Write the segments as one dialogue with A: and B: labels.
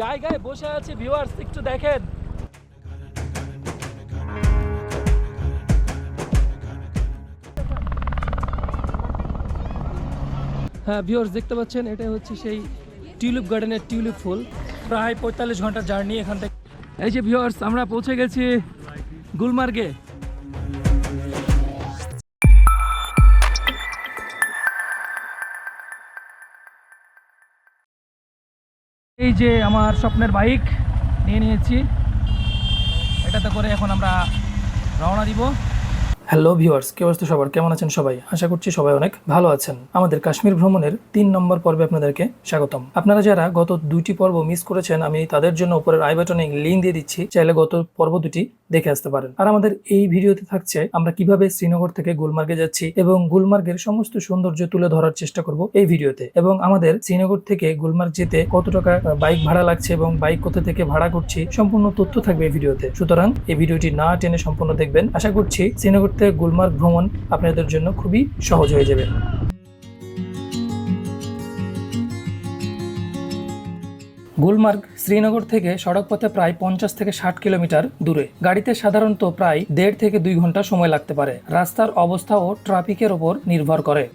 A: জায়গায় বসে আছি ভিউয়ার্স, একটু দেখেন। হ্যাঁ ভিউয়ার্স, দেখতে পাচ্ছেন এটা হচ্ছে সেই টিউলিপ গার্ডেনের টিউলিপ ফুল। প্রায় 45 ঘন্টা জার্নি এখান থেকে। এই যে ভিউয়ার্স, আমরা পৌঁছে গেছি গুলমার্গে। এই যে আমার স্বপ্নের বাইক নিয়ে নিয়েছি, এটাতে করে এখন আমরা রওনা দিব। হ্যালো ভিউয়ার্স, কি অবস্থা সবার, কেমন আছেন সবাই? আশা করছি সবাই অনেক ভালো আছেন। আমাদের কাশ্মীর ভ্রমণের 3 নম্বর পর্বে আপনাদেরকে স্বাগতম। আপনারা যারা গত 2টি পর্ব মিস করেছেন, আমি তাদের জন্য উপরের আই বাটনে লিঙ্ক দিয়ে দিচ্ছি, চাইলে গত পর্ব 2টি দেখে আসতে পারেন। আর আমাদের এই ভিডিওতে থাকছে আমরা কিভাবে শ্রীনগর থেকে গুলমার্গে যাচ্ছি এবং গুলমার্গের সমস্ত সৌন্দর্য তুলে ধরার চেষ্টা করব এই ভিডিওতে। এবং আমাদের শ্রীনগর থেকে গুলমার্গ যেতে কত টাকা বাইক ভাড়া লাগছে এবং বাইক কোথা থেকে ভাড়া করছি, সম্পূর্ণ তথ্য থাকবে এই ভিডিওতে। সুতরাং এই ভিডিওটি না টেনে সম্পূর্ণ দেখবেন। আশা করছি শ্রীনগর থেকে গুলমার্গ ভ্রমণ আপনাদের জন্য খুবই সহজ হয়ে যাবে। গুলমার্গ শ্রীনগর থেকে সড়ক পথে প্রায় 50 থেকে 60 কিলোমিটার দূরে। গাড়িতে সাধারণত প্রায় 1.5 থেকে 2 ঘন্টা সময় লাগতে পারে। রাস্তার অবস্থা ও ট্রাফিকের উপর নির্ভর করে।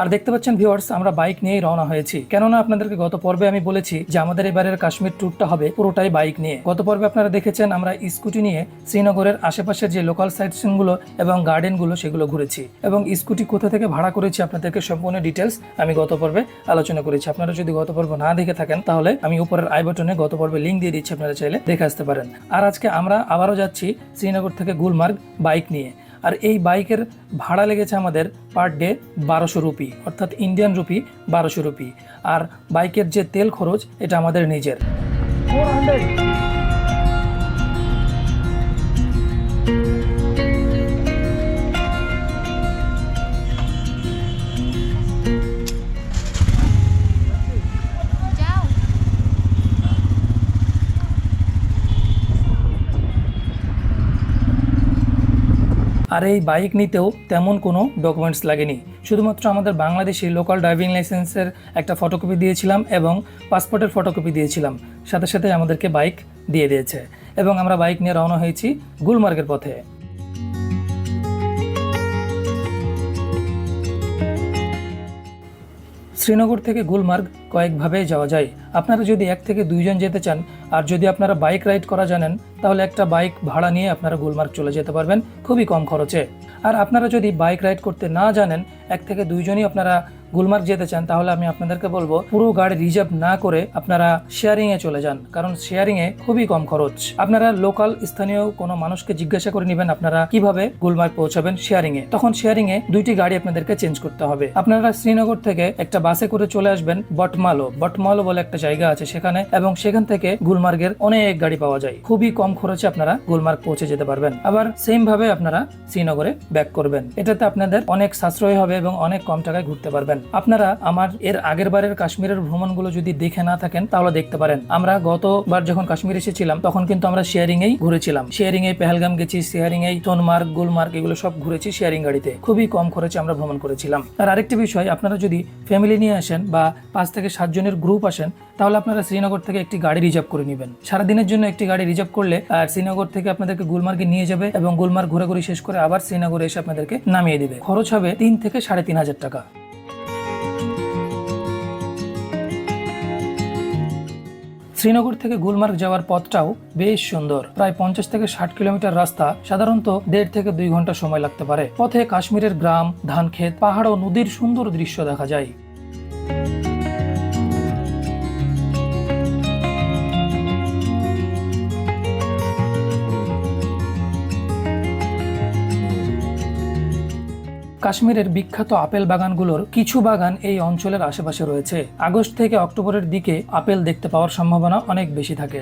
A: আর দেখতে পাচ্ছেন ভিউয়ার্স, আমরা বাইক নিয়েই রওনা হয়েছি। কেননা আপনাদেরকে গত পর্বে আমি বলেছি যে আমাদের এবারের কাশ্মীর ট্যুরটা হবে পুরোটাই বাইক নিয়ে। গত পর্বে আপনারা দেখেছেন আমরা স্কুটি নিয়ে শ্রীনগরের আশেপাশের যে লোকাল সাইট সিনগুলো এবং গার্ডেনগুলো সেগুলো ঘুরেছি, এবং স্কুটি কোথা থেকে ভাড়া করেছি আপনাদেরকে সম্পূর্ণ ডিটেলস আমি গত পর্বে আলোচনা করেছি। আপনারা যদি গত পর্ব না দেখে থাকেন তাহলে আমি উপরের আই বাটনে গত পর্বে লিঙ্ক দিয়ে দিচ্ছি, আপনারা চাইলে দেখে আসতে পারেন। আর আজকে আমরা আবারও যাচ্ছি শ্রীনগর থেকে গুলমার্গ বাইক নিয়ে। আর এই বাইকের ভাড়া লেগেছে আমাদের পার ডে 1200 রুপি, অর্থাৎ ইন্ডিয়ান রুপি 1200 রুপি। আর বাইকের যে তেল খরচ এটা আমাদের নিজের। আর এই বাইক নিতেও তেমন কোনো ডকুমেন্টস লাগেনি, শুধুমাত্র আমাদের বাংলাদেশি লোকাল ড্রাইভিং লাইসেন্সের একটা ফটোকপি দিয়েছিলাম এবং পাসপোর্টের ফটোকপি দিয়েছিলাম, সাথে সাথে আমাদেরকে বাইক দিয়ে দিয়েছে। এবং আমরা বাইক নিয়ে রওনা হয়েছি গুলমার্গের পথে। শ্রীনগর থেকে গুলমার্গ কয়েকভাবে যাওয়া যায়। আপনারা যদি 1 থেকে 2 জন যেতে চান, আর যদি আপনারা বাইক রাইড করা জানেন, তাহলে একটা বাইক ভাড়া নিয়ে আপনারা গুলমার্গ চলে যেতে পারবেন খুবই কম খরচে। আর আপনারা যদি বাইক রাইড করতে না জানেন, 1 থেকে 2 জনই আপনারা গুলমার্গ যেতে চান, তাহলে আমি আপনাদেরকে বলবো পুরো গাড়ি রিজার্ভ না করে আপনারা শেয়ারিং এ চলে যান, কারণ শেয়ারিং এ খুবই কম খরচ। আপনারা লোকাল স্থানীয় কোনো মানুষকে জিজ্ঞাসা করে নেবেন আপনারা কিভাবে গুলমার্গ পৌঁছাবেন শেয়ারিং এ। তখন শেয়ারিং এ 2টি গাড়ি আপনাদেরকে চেঞ্জ করতে হবে। আপনারা শ্রীনগর থেকে একটা বাসে করে চলে আসবেন বটমালো বলে একটা জায়গা আছে সেখানে, এবং সেখান থেকে গুলমার্গের অনেক গাড়ি পাওয়া যায়। খুবই কম খরচে আপনারা গুলমার্গ পৌঁছে যেতে পারবেন। আবার সেম ভাবে আপনারা শ্রীনগরে ব্যাক করবেন। এটাতে আপনাদের অনেক সাশ্রয় হবে এবং অনেক কম টাকায় ঘুরতে পারবেন। আপনারা আমার এর আগের বারের কাশ্মীরের ভ্রমণগুলো যদি দেখে না থাকেন তাহলে দেখতে পারেন। আমরা গতবার যখন কাশ্মীর এসেছিলাম তখন কিন্তু আমরা শেয়ারিং এই ঘুরেছিলাম। শেয়ারিং এ পেহেলগাম গেছি, শেয়ারিং এই সোনমার্গ, গুলমার্গ এগুলো সব ঘুরেছি শেয়ারিং গাড়িতে। খুবই কম খরচে আমরা ভ্রমণ করেছিলাম। আর আরেকটি বিষয়, আপনারা যদি ফ্যামিলি নিয়ে আসেন বা 5 থেকে 7 জনের গ্রুপ আসেন, তাহলে আপনারা শ্রীনগর থেকে একটি গাড়ি রিজার্ভ করে নেবেন। সারাদিনের জন্য একটি গাড়ি রিজার্ভ করলে আর শ্রীনগর থেকে আপনাদেরকে গুলমার্গে নিয়ে যাবে এবং গুলমার্গ ঘোরাঘুরি শেষ করে আবার শ্রীনগরে এসে আপনাদেরকে নামিয়ে দিবে। খরচ হবে 3 থেকে 3500 টাকা। শ্রীনগর থেকে গুলমার্গ যাওয়ার পথটাও বেশ সুন্দর। প্রায় 50 থেকে 60 কিলোমিটার রাস্তা, সাধারণত 1.5 থেকে 2 ঘন্টা সময় লাগতে পারে। পথে কাশ্মীরের গ্রাম, ধানক্ষেত, পাহাড় ও নদীর সুন্দর দৃশ্য দেখা যায়। কাশ্মীরের বিখ্যাত আপেল বাগানগুলোর কিছু বাগান এই অঞ্চলের আশেপাশে রয়েছে। আগস্ট থেকে অক্টোবরের দিকে আপেল দেখতে পাওয়ার সম্ভাবনা অনেক বেশি থাকে।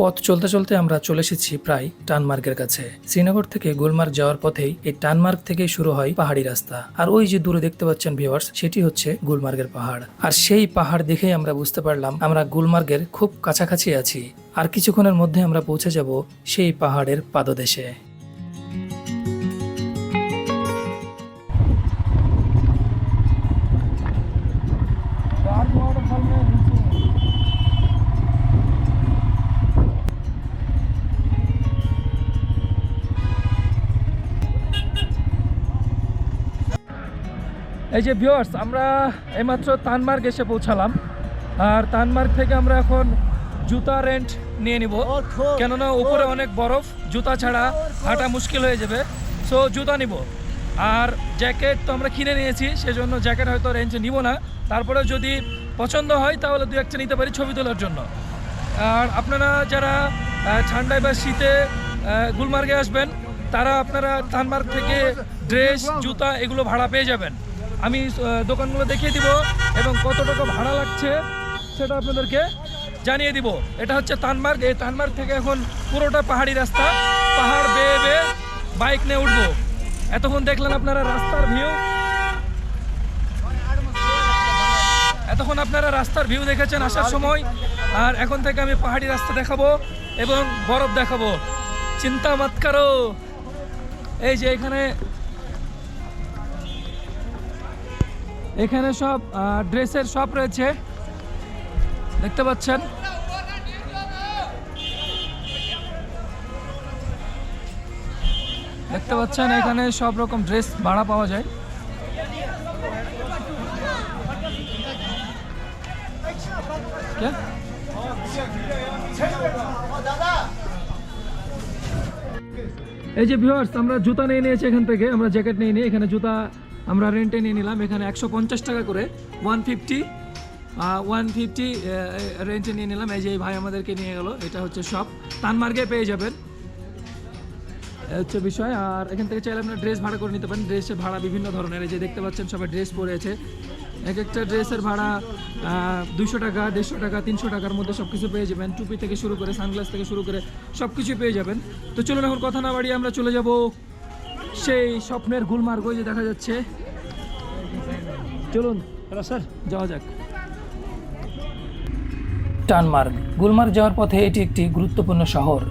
A: পথ চলতে চলতে আমরা চলে এসেছি প্রায় টানমার্গের কাছে। শ্রীনগর থেকে গুলমার্গ যাওয়ার পথেই এই টানমার্গ থেকেই শুরু হয় পাহাড়ি রাস্তা। আর ওই যে দূরে দেখতে পাচ্ছেন ভিউয়ার্স, সেটি হচ্ছে গুলমার্গের পাহাড়। আর সেই পাহাড় দেখেই আমরা বুঝতে পারলাম আমরা গুলমার্গের খুব কাছাকাছি আছি। আর কিছুক্ষণের মধ্যে আমরা পৌঁছে যাব সেই পাহাড়ের পাদদেশে। এই যে ভিউয়ার্স, আমরা এইমাত্র তানমার্গ এসে পৌঁছালাম। আর তানমার্গ থেকে আমরা এখন জুতা রেন্ট নিয়ে নিব, কেননা উপরে অনেক বরফ, জুতা ছাড়া হাঁটা মুশকিল হয়ে যাবে। সো জুতা নিব। আর জ্যাকেট তো আমরা কিনে নিয়েছি, সেজন্য জ্যাকেট হয়তো রেঞ্জে নিব না। তারপরে যদি পছন্দ হয় তাহলে দু একটা নিতে পারি ছবি তোলার জন্য। আর আপনারা যারা ঠান্ডায় বা শীতে গুলমার্গে আসবেন, তারা আপনারা তানমার্গ থেকে ড্রেস, জুতা এগুলো ভাড়া পেয়ে যাবেন। আমি দোকানগুলো দেখিয়ে দিব এবং কত টাকা ভাড়া লাগছে সেটা আপনাদেরকে জানিয়ে দিব। এটা হচ্ছে তানমার্গ। এই তানমার্গ থেকে এখন পুরোটা পাহাড়ি রাস্তা, পাহাড় বেয়ে বেয়ে বাইক নিয়ে উঠবো। এতক্ষণ দেখলেন আপনারা রাস্তার ভিউ, দেখেছেন আসার সময়। আর এখন থেকে আমি পাহাড়ি রাস্তা দেখাবো এবং বরফ দেখাবো। চিন্তা মত করো। এই যে এখানে সব ড্রেসের শপ রয়েছে, দেখতে পাচ্ছেন। এখানে সব রকম ড্রেস ভাড়া পাওয়া যায়। এই যে ভিউয়ার্স, আমরা জুতা নিয়ে নিয়েছি এখান থেকে। আমরা জ্যাকেট নিয়ে নিই, এখানে জুতা আমরা রেন্টে নিয়ে নিলাম। এখানে 150 টাকা করে, 150 রেন্টে নিয়ে নিলাম। এই যে ভাই আমাদেরকে নিয়ে গেল। এটা হচ্ছে শপ, তানমার্গে পেয়ে যাবেন, হচ্ছে বিষয়। আর এখান থেকে চাইলে আপনারা ড্রেস ভাড়া করে নিতে পারেন। ড্রেসের ভাড়া বিভিন্ন ধরনের, এই যে দেখতে পাচ্ছেন সবাই ড্রেস পরে আছে। এক একটা ড্রেসের ভাড়া 200 টাকা, 150 টাকা, 300 টাকার মধ্যে সব কিছু পেয়ে যাবেন। টুপি থেকে শুরু করে, সানগ্লাস থেকে শুরু করে সব কিছুই পেয়ে যাবেন। তো চলুন এখন কথা না বাড়িয়ে আমরা চলে যাব সেই স্বপ্নের গুলমার্গ। ওই যে দেখা যাচ্ছে, চলুন স্যার যাওয়া যাক। টানমার্গ গুলমার্গ যাওয়ার পথে এটি একটি গুরুত্বপূর্ণ শহর।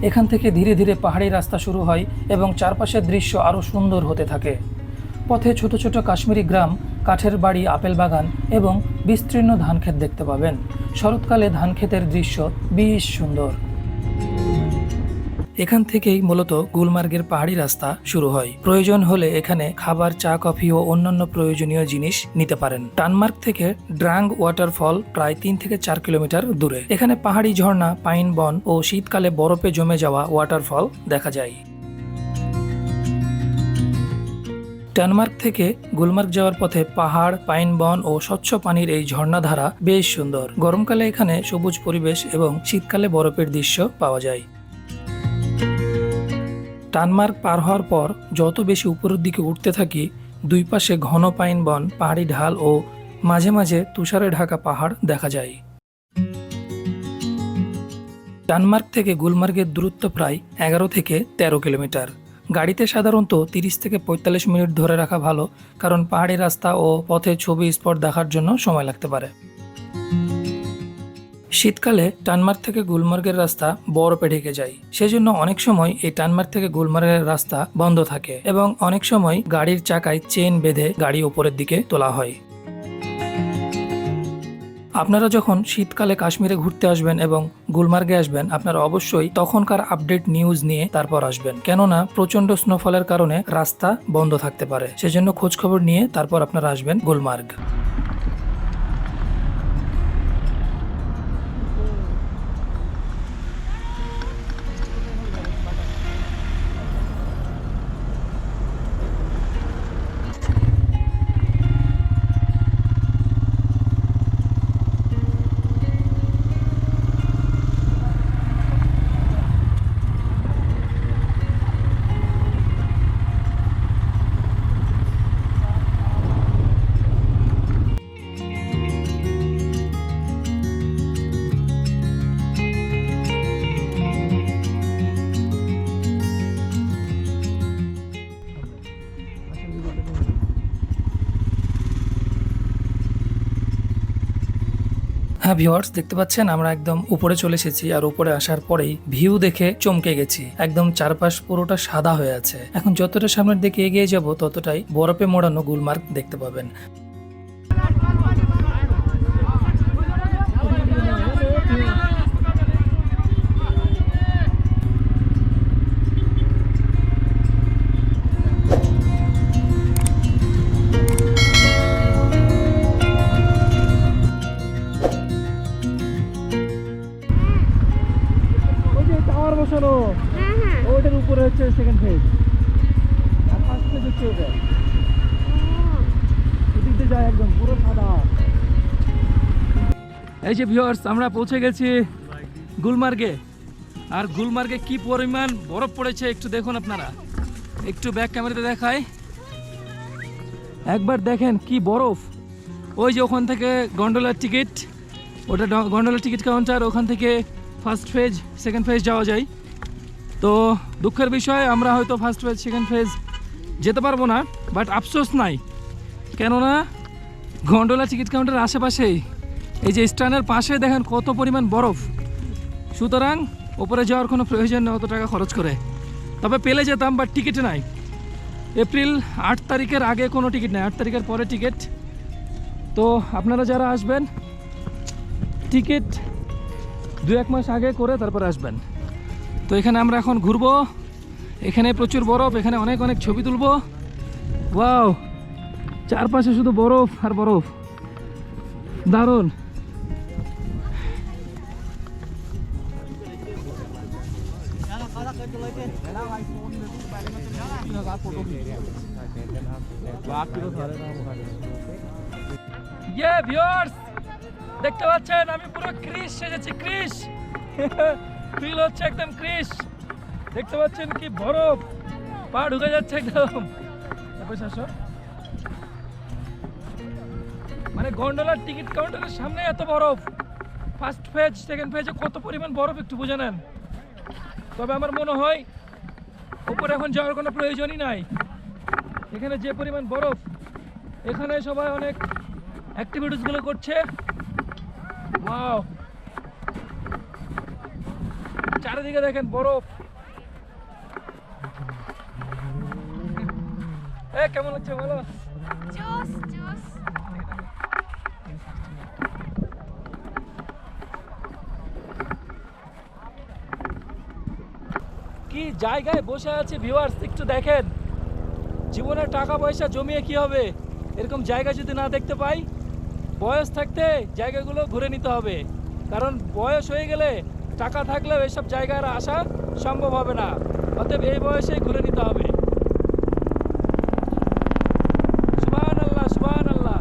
A: এখান থেকে ধীরে ধীরে পাহাড়ি রাস্তা শুরু হয় এবং চারপাশের দৃশ্য আরও সুন্দর হতে থাকে। পথে ছোট ছোট কাশ্মীরি গ্রাম, কাঠের বাড়ি, আপেল বাগান এবং বিস্তীর্ণ ধানক্ষেত দেখতে পাবেন। শরৎকালে ধানক্ষেতের দৃশ্য বেশ সুন্দর। এখান থেকেই মূলত গুলমার্গের পাহাড়ি রাস্তা শুরু হয়। প্রয়োজন হলে এখানে খাবার, চা, কফি ও অন্যান্য প্রয়োজনীয় জিনিস নিতে পারেন। টানমার্গ থেকে ড্রাং ওয়াটারফল প্রায় 3 থেকে 4 কিলোমিটার দূরে। এখানে পাহাড়ি ঝর্ণা, পাইন বন ও শীতকালে বরফে জমে যাওয়া ওয়াটারফল দেখা যায়। টানমার্গ থেকে গুলমার্গ যাওয়ার পথে পাহাড়, পাইন বন ও স্বচ্ছ পানির এই ঝর্ণাধারা বেশ সুন্দর। গরমকালে এখানে সবুজ পরিবেশ এবং শীতকালে বরফের দৃশ্য পাওয়া যায়। টানমার্গ পার হওয়ার পর যত বেশি উপরের দিকে উঠতে থাকি, দুই পাশে ঘন পাইন বন, পাহাড়ি ঢাল ও মাঝে মাঝে তুষারে ঢাকা পাহাড় দেখা যায়। টানমার্গ থেকে গুলমার্গের দূরত্ব প্রায় 11 থেকে 13 কিলোমিটার। গাড়িতে সাধারণত 30 থেকে 45 মিনিট ধরে রাখা ভালো, কারণ পাহাড়ি রাস্তা ও পথে ছবি স্পট দেখার জন্য সময় লাগতে পারে। শীতকালে টানমার্গ থেকে গুলমার্গের রাস্তা বরফে ঢেকে যায়, সেজন্য অনেক সময় এই টানমার্গ থেকে গুলমার্গের রাস্তা বন্ধ থাকে এবং অনেক সময় গাড়ির চাকায় চেন বেঁধে গাড়ি উপরের দিকে তোলা হয়। আপনারা যখন শীতকালে কাশ্মীরে ঘুরতে আসবেন এবং গুলমার্গে আসবেন, আপনারা অবশ্যই তখনকার আপডেট নিউজ নিয়ে তারপর আসবেন, কেননা প্রচন্ড স্নোফলের কারণে রাস্তা বন্ধ থাকতে পারে। সেজন্য খোঁজখবর নিয়ে তারপর আপনারা আসবেন গুলমার্গ। হ্যাঁ ভিউয়ার্স, দেখতে পাচ্ছেন আমরা একদম উপরে চলে এসেছি, আর উপরে আসার পরেই ভিউ দেখে চমকে গেছি। একদম চারপাশ পুরোটা সাদা হয়ে আছে। এখন যতটা সামনের দিকে এগিয়ে যাব ততটাই বরফে মোড়ানো গুলমার্গ দেখতে পাবেন। বসানো ওইটার উপরে হচ্ছে সেকেন্ড ফেজ, আর ফার্স্ট ফেজ হচ্ছে ওটা। এদিকে যায় একদম পুরো সাদা। এই যে ভিউয়ার্স, আমরা পৌঁছে গেছি গুলমার্গে। আর গুলমার্গে কি পরিমাণ বরফ পড়েছে একটু দেখুন আপনারা। একটু ব্যাক ক্যামেরাতে দেখাই, একবার দেখেন কি বরফ। ওই যে ওখান থেকে গন্ডোলার টিকিট, ওটা গন্ডোলার টিকিট কাউন্টার, ওখান থেকে ফার্স্ট ফেজ সেকেন্ড ফেজ যাওয়া যায়। তো দুঃখের বিষয় আমরা হয়তো ফার্স্ট ফেজ সেকেন্ড ফেজ যেতে পারবো না, বাট আফসোস নাই, কেননা গন্ডোলা টিকিট কাউন্টারের আশেপাশেই এই যে স্ট্যান্ডের পাশে দেখেন কত পরিমাণ বরফ। সুতরাং ওপরে যাওয়ার কোনো প্রয়োজন নেই অত টাকা খরচ করে। তবে পেলে যেতাম, বাট টিকিট নাই। এপ্রিল 8 তারিখের আগে কোনো টিকিট নেই, 8 তারিখের পরে টিকিট। তো আপনারা যারা আসবেন টিকিট 2-1 মাস আগে করে তারপর আসবেন। তো এখানে আমরা এখন ঘুরবো, এখানে প্রচুর বরফ, এখানে অনেক অনেক ছবি তুলবো। ওয়াও, চারপাশে শুধু বরফ আর বরফ, দারুণ। ভিউয়ার্স, দেখতে পাচ্ছেন আমি পুরো ক্রিস সেজেছি, ক্রিস ফিল হচ্ছে একদম ক্রিস। দেখতে পাচ্ছেন কি বরফ, পা ঢুকে যাচ্ছে একদম। মানে গন্ডোলার টিকিট কাউন্টারের সামনে এত বরফ। ফার্স্ট ফেজ সেকেন্ড ফেজে কত পরিমাণ বরফ একটু বুঝে নেন। তবে আমার মনে হয় উপরে এখন যাওয়ার কোনো প্রয়োজনই নাই। এখানে যে পরিমাণ বরফ, এখানে সবাই অনেক অ্যাক্টিভিটিসগুলো করছে। ওয়াও, চারিদিকে দেখেন বরফ। কেমন হচ্ছে বলো? কি জায়গায় বসে আছে ভিউয়ার্স, একটু দেখেন। জীবনে টাকা পয়সা জমিয়ে কি হবে, এরকম জায়গা যদি না দেখতে পাই। বয়স থাকতে জায়গাগুলো ঘুরে নিতে হবে, কারণ বয়স হয়ে গেলে টাকা থাকলেও এসব জায়গায় আসা সম্ভব হবে না। অতএব এই বয়সেই ঘুরে নিতে হবে। সুবহানাল্লাহ, সুবহানাল্লাহ।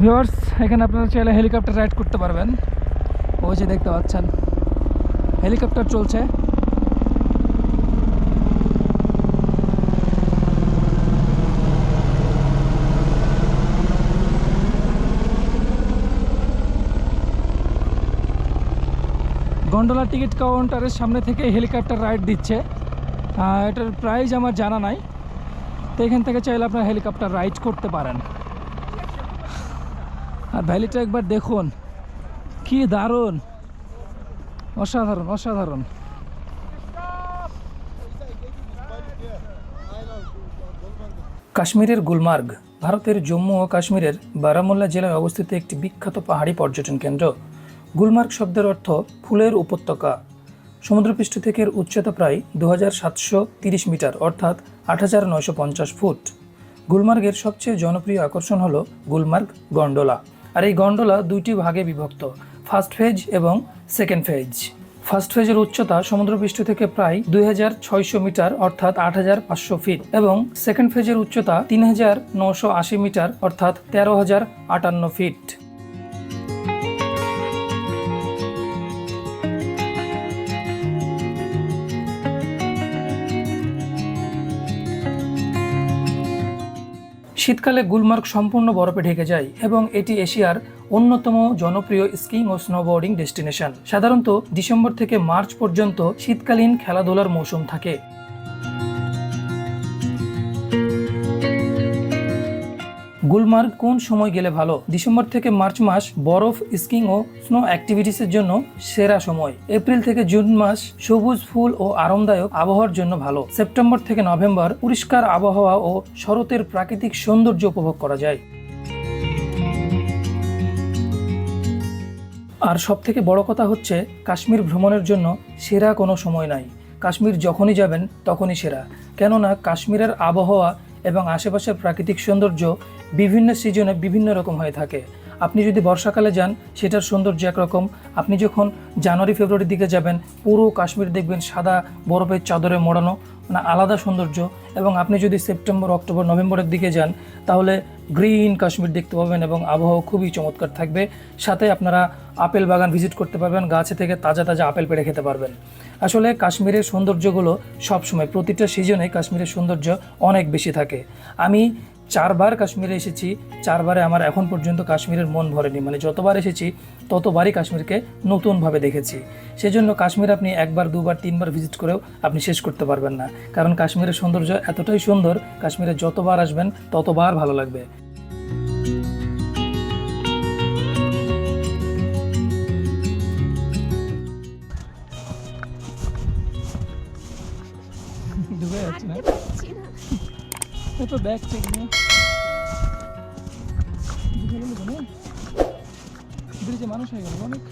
A: ভিউয়ার্স, এখানে আপনারা চাইলে হেলিকপ্টার রাইড করতে পারবেন। ওই যে দেখতে পাচ্ছেন হেলিকপ্টার চলছে। গন্ডোলা টিকিট কাউন্টারের সামনে থেকে হেলিকপ্টার রাইড দিচ্ছে। এটার প্রাইস আমার জানা নাই, তো এখান থেকে চাইলে আপনারা হেলিকপ্টার রাইড করতে পারেন। আর ভ্যালিটা একবার দেখুন, কি দারুণ, অসাধারণ অসাধারণ। কাশ্মীরের গুলমার্গ ভারতের জম্মু ও কাশ্মীরের বারামুল্লা জেলায় অবস্থিত একটি বিখ্যাত পাহাড়ি পর্যটন কেন্দ্র। গুলমার্গ শব্দের অর্থ ফুলের উপত্যকা। সমুদ্রপৃষ্ঠ থেকে উচ্চতা প্রায় 2730 মিটার অর্থাৎ 8950 ফুট। গুলমার্গের সবচেয়ে জনপ্রিয় আকর্ষণ হলো গুলমার্গ গন্ডোলা। আর এই গন্ডোলা দুইটি ভাগে বিভক্ত, ফার্স্ট ফেজ এবং সেকেন্ড ফেজ। ফার্স্ট ফেজের উচ্চতা সমুদ্রপৃষ্ঠ থেকে প্রায় 2600 মিটার অর্থাৎ 8500 ফিট এবং সেকেন্ড ফেজের উচ্চতা 3980 মিটার অর্থাৎ 13058 ফিট। শীতকালে গুলমার্গ সম্পূর্ণ বরফে ঢেকে যায় এবং এটি এশিয়ার অন্যতম জনপ্রিয় স্কিং ও স্নোবোর্ডিং ডেস্টিনেশন। সাধারণত ডিসেম্বর থেকে মার্চ পর্যন্ত শীতকালীন খেলাধুলার মৌসুম থাকে। গুলমার্গ কোন সময় গেলে ভালো? ডিসেম্বর থেকে মার্চ মাস বরফ স্কিং ও স্নো অ্যাক্টিভিটিসের জন্য সেরা সময়। এপ্রিল থেকে জুন মাস সবুজ ফুল ও আরামদায়ক আবহাওয়ার জন্য ভালো। সেপ্টেম্বর থেকে নভেম্বর পরিষ্কার আবহাওয়া ও শরতের প্রাকৃতিক সৌন্দর্য উপভোগ করা যায়। আর সব থেকে বড় কথা হচ্ছে, কাশ্মীর ভ্রমণের জন্য সেরা কোনো সময় নাই। কাশ্মীর যখনই যাবেন তখনই সেরা, কেননা কাশ্মীরের আবহাওয়া এবং আশেপাশের প্রাকৃতিক সৌন্দর্য বিভিন্ন সিজনে বিভিন্ন রকম হয়ে থাকে। আপনি যদি বর্ষাকালে যান সেটার সৌন্দর্য একরকম, আপনি যখন জানুয়ারি ফেব্রুয়ারির দিকে যাবেন পুরো কাশ্মীর দেখবেন সাদা বরফের চাদরে মোড়ানো, মানে আলাদা সৌন্দর্য। এবং আপনি যদি সেপ্টেম্বর অক্টোবর নভেম্বরের দিকে যান তাহলে গ্রিন কাশ্মীর দেখতে পাবেন এবং আবহাওয়া খুবই চমৎকার থাকবে। সাথে আপনারা আপেল বাগান ভিজিট করতে পারবেন, গাছে থেকে তাজা তাজা আপেল পেড়ে খেতে পারবেন। আসলে কাশ্মীরের সৌন্দর্যগুলো সবসময় প্রতিটা সিজনে কাশ্মীরের সৌন্দর্য অনেক বেশি থাকে। আমি 4 বার কাশ্মীরে এসেছি, 4 বারে আমার এখন পর্যন্ত কাশ্মীরের মন ভরেনি। মানে যতবার এসেছি ততবারই কাশ্মীরকে নতুনভাবে দেখেছি। সেজন্য কাশ্মীর আপনি 1 বার 2 বার 3 বার ভিজিট করেও আপনি শেষ করতে পারবেন না, কারণ কাশ্মীরের সৌন্দর্য এতটাই সুন্দর, কাশ্মীরে যতবার আসবেন ততবার ভালো লাগবে। ডুবে যাচ্ছে না তো ব্যাগ চেক নিয়ে ব্রিজে মানুষ হয়ে গেল অনেক।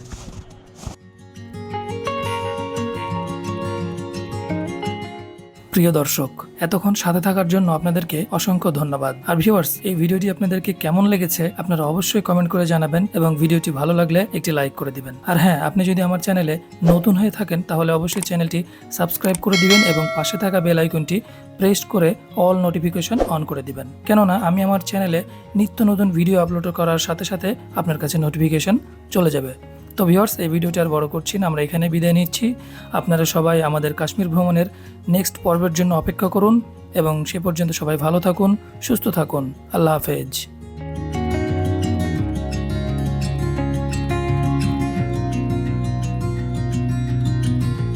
A: প্রিয় দর্শক, এতক্ষণ সাথে থাকার জন্য আপনাদেরকে অসংখ্য ধন্যবাদ। আর ভিউয়ার্স, এই ভিডিওটি আপনাদেরকে কেমন লেগেছে আপনারা অবশ্যই কমেন্ট করে জানাবেন এবং ভিডিওটি ভালো লাগলে একটি লাইক করে দিবেন। আর হ্যাঁ, আপনি যদি আমার চ্যানেলে নতুন হয়ে থাকেন তাহলে অবশ্যই চ্যানেলটি সাবস্ক্রাইব করে দিবেন এবং পাশে থাকা বেল আইকনটি প্রেস করে অল নোটিফিকেশন অন করে দিবেন, কেননা আমি আমার চ্যানেলে নিত্য নতুন ভিডিও আপলোড করার সাথে সাথে আপনার কাছে নোটিফিকেশন চলে যাবে। তো ভিউয়ার্স, এই ভিডিওটি আর বড় করছি না, আমরা এখানে বিদায় নিচ্ছি। আপনারা সবাই আমাদের কাশ্মীর ভ্রমণের নেক্সট পর্বের জন্য অপেক্ষা করুন এবং সে পর্যন্ত সবাই ভালো থাকুন, সুস্থ থাকুন। আল্লাহ হাফেজ।